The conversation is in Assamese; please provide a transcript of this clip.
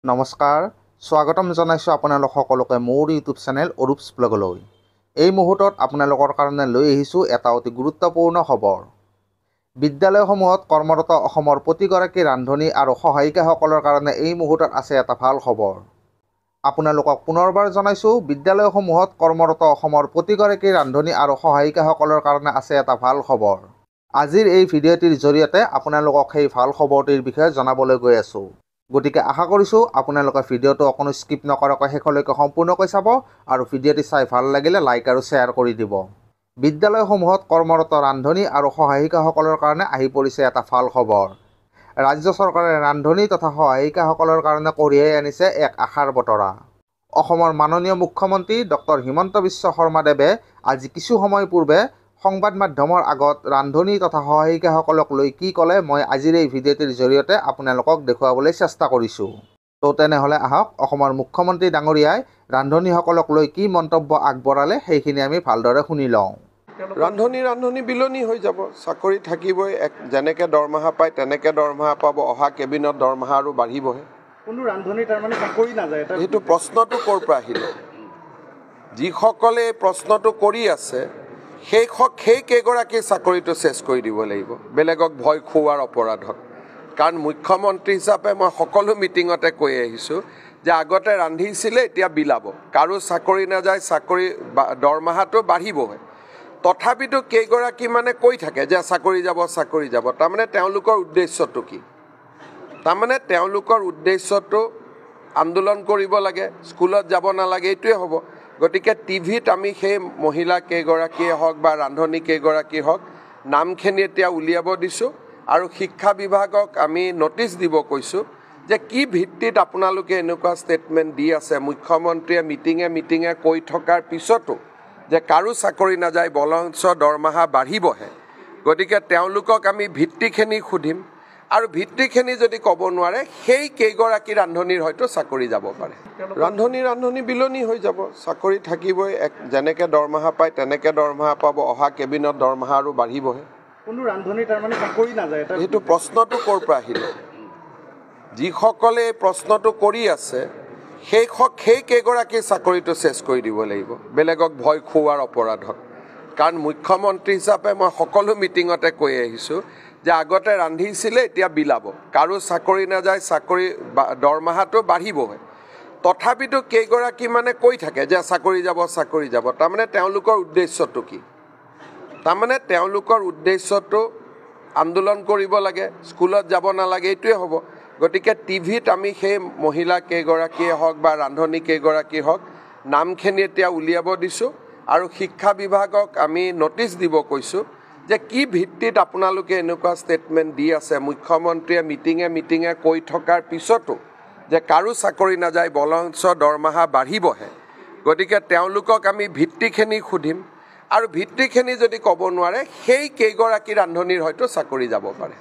নমস্কাৰ স্বাগতম জনাইছোঁ আপোনালোক সকলোকে মোৰ ইউটিউব চেনেল অৰূপছ ব্লগলৈ। এই মুহূৰ্তত আপোনালোকৰ কাৰণে লৈ আহিছোঁ এটা অতি গুৰুত্বপূৰ্ণ খবৰ। বিদ্যালয়সমূহত কৰ্মৰত অসমৰ প্ৰতিগৰাকী ৰান্ধনী আৰু সহায়িকাসকলৰ কাৰণে এই মুহূৰ্তত আছে এটা ভাল খবৰ। আপোনালোকক পুনৰবাৰ জনাইছোঁ, বিদ্যালয়সমূহত কৰ্মৰত অসমৰ প্ৰতিগৰাকী ৰান্ধনী আৰু সহায়িকাসকলৰ কাৰণে আছে এটা ভাল খবৰ। আজিৰ এই ভিডিঅ'টিৰ জৰিয়তে আপোনালোকক সেই ভাল খবৰটিৰ বিষয়ে জনাবলৈ গৈ আছোঁ। গতিকে আশা কৰিছোঁ আপোনালোকে ভিডিঅ'টো অকণো স্কিপ নকৰাকৈ শেষলৈকে সম্পূৰ্ণকৈ চাব আৰু ভিডিঅ'টি চাই ভাল লাগিলে লাইক আৰু শ্বেয়াৰ কৰি দিব। বিদ্যালয়সমূহত কৰ্মৰত ৰান্ধনী আৰু সহায়িকাসকলৰ কাৰণে আহি পৰিছে এটা ভাল খবৰ। ৰাজ্য চৰকাৰে ৰান্ধনী তথা সহায়িকাসকলৰ কাৰণে কঢ়িয়াই আনিছে এক আশাৰ বতৰা। অসমৰ মাননীয় মুখ্যমন্ত্ৰী ডক্টৰ হিমন্ত বিশ্ব শৰ্মাদেৱে আজি কিছু সময় পূৰ্বে সংবাদ মাধ্যমৰ আগত ৰান্ধনী তথা সহায়িকাসকলক লৈ কি ক'লে মই আজিৰ এই ভিডিঅ'টিৰ জৰিয়তে আপোনালোকক দেখুৱাবলৈ চেষ্টা কৰিছোঁ। তো তেনেহ'লে আহক অসমৰ মুখ্যমন্ত্ৰী ডাঙৰীয়াই ৰান্ধনীসকলক লৈ কি মন্তব্য আগবঢ়ালে সেইখিনি আমি ভালদৰে শুনি লওঁ। ৰান্ধনী বিলনি হৈ যাব, চাকৰি থাকিবই, যেনেকৈ দৰমহা পায় তেনেকৈ দৰমহা পাব, অহা কেবিনত দৰমহা আৰু বাঢ়িবহে। কোনো ৰান্ধনী তাৰমানে চাকৰি নাযায়, সেইটো প্ৰশ্নটো ক'ৰ পৰা আহিলে? যিসকলে এই প্ৰশ্নটো কৰি আছে সেই কেইগৰাকী চাকৰিটো চেছ কৰি দিব লাগিব, বেলেগক ভয় খুওৱাৰ অপৰাধত। কাৰণ মুখ্যমন্ত্ৰী হিচাপে মই সকলো মিটিঙতে কৈ আহিছোঁ যে আগতে ৰান্ধিছিলে, এতিয়া বিলাব, কাৰো চাকৰি নাযায়, চাকৰি দৰমহাটো বাঢ়িবহে। তথাপিতো কেইগৰাকী মানে কৈ থাকে যে চাকৰি যাব। তাৰমানে তেওঁলোকৰ উদ্দেশ্যটো কি? তাৰমানে তেওঁলোকৰ উদ্দেশ্যটো আন্দোলন কৰিব লাগে, স্কুলত যাব নালাগে, এইটোৱে হ'ব। গতিকে টিভিত আমি সেই মহিলা কেইগৰাকীয়ে হওক বা ৰান্ধনী কেইগৰাকী হওক নামখিনি এতিয়া উলিয়াব দিছোঁ আৰু শিক্ষা বিভাগক আমি নটিচ দিব কৈছোঁ যে কি ভিত্তিত আপোনালোকে এনেকুৱা ষ্টেটমেণ্ট দি আছে। মুখ্যমন্ত্ৰীয়ে মিটিঙে কৈ থকাৰ পিছতো যে কাৰো চাকৰি নাযায়, বৰঞ্চ দৰমহা বাঢ়িবহে। গতিকে তেওঁলোকক আমি ভিত্তিখিনি সুধিম আৰু ভিত্তিখিনি যদি ক'ব নোৱাৰে সেই কেইগৰাকী ৰান্ধনীৰ হয়তো চাকৰি যাব পাৰে। ৰান্ধনী বিলনি হৈ যাব, চাকৰি থাকিবই, যেনেকৈ দৰমহা পায় তেনেকৈ দৰমহা পাব, অহা কেবিনত দৰমহা আৰু বাঢ়িবহে। কোনো ৰান্ধনী তাৰমানে চাকৰি নাযায়, সেইটো প্ৰশ্নটো ক'ৰ পৰা আহিলে? যিসকলে এই প্ৰশ্নটো কৰি আছে সেই কেইগৰাকী চাকৰিটো চেছ কৰি দিব লাগিব, বেলেগক ভয় খুওৱাৰ অপৰাধত। কাৰণ মুখ্যমন্ত্ৰী হিচাপে মই সকলো মিটিঙতে কৈ আহিছোঁ যে আগতে ৰান্ধিছিলে, এতিয়া বিলাব, কাৰো চাকৰি নাযায়, চাকৰি দৰমহাটো বাঢ়িবহে। তথাপিতো কেইগৰাকী মানে কৈ থাকে যে চাকৰি যাব। তাৰমানে তেওঁলোকৰ উদ্দেশ্যটো কি? তাৰমানে তেওঁলোকৰ উদ্দেশ্যটো আন্দোলন কৰিব লাগে, স্কুলত যাব নালাগে, এইটোৱে হ'ব। গতিকে টিভিত আমি সেই মহিলা কেইগৰাকীয়ে হওক বা ৰান্ধনী কেইগৰাকী হওক নামখিনি এতিয়া উলিয়াব দিছোঁ আৰু শিক্ষা বিভাগক আমি নটিচ দিব কৈছোঁ যে কি ভিত্তিত আপোনালোকে এনেকুৱা ষ্টেটমেণ্ট দি আছে। মুখ্যমন্ত্ৰীয়ে মিটিঙে কৈ থকাৰ পিছতো যে কাৰো চাকৰি নাযায়, বৰঞ্চ দৰমহা বাঢ়িবহে। গতিকে তেওঁলোকক আমি ভিত্তিখিনি সুধিম আৰু ভিত্তিখিনি যদি ক'ব নোৱাৰে সেই কেইগৰাকী ৰান্ধনীৰ হয়তো চাকৰি যাব পাৰে।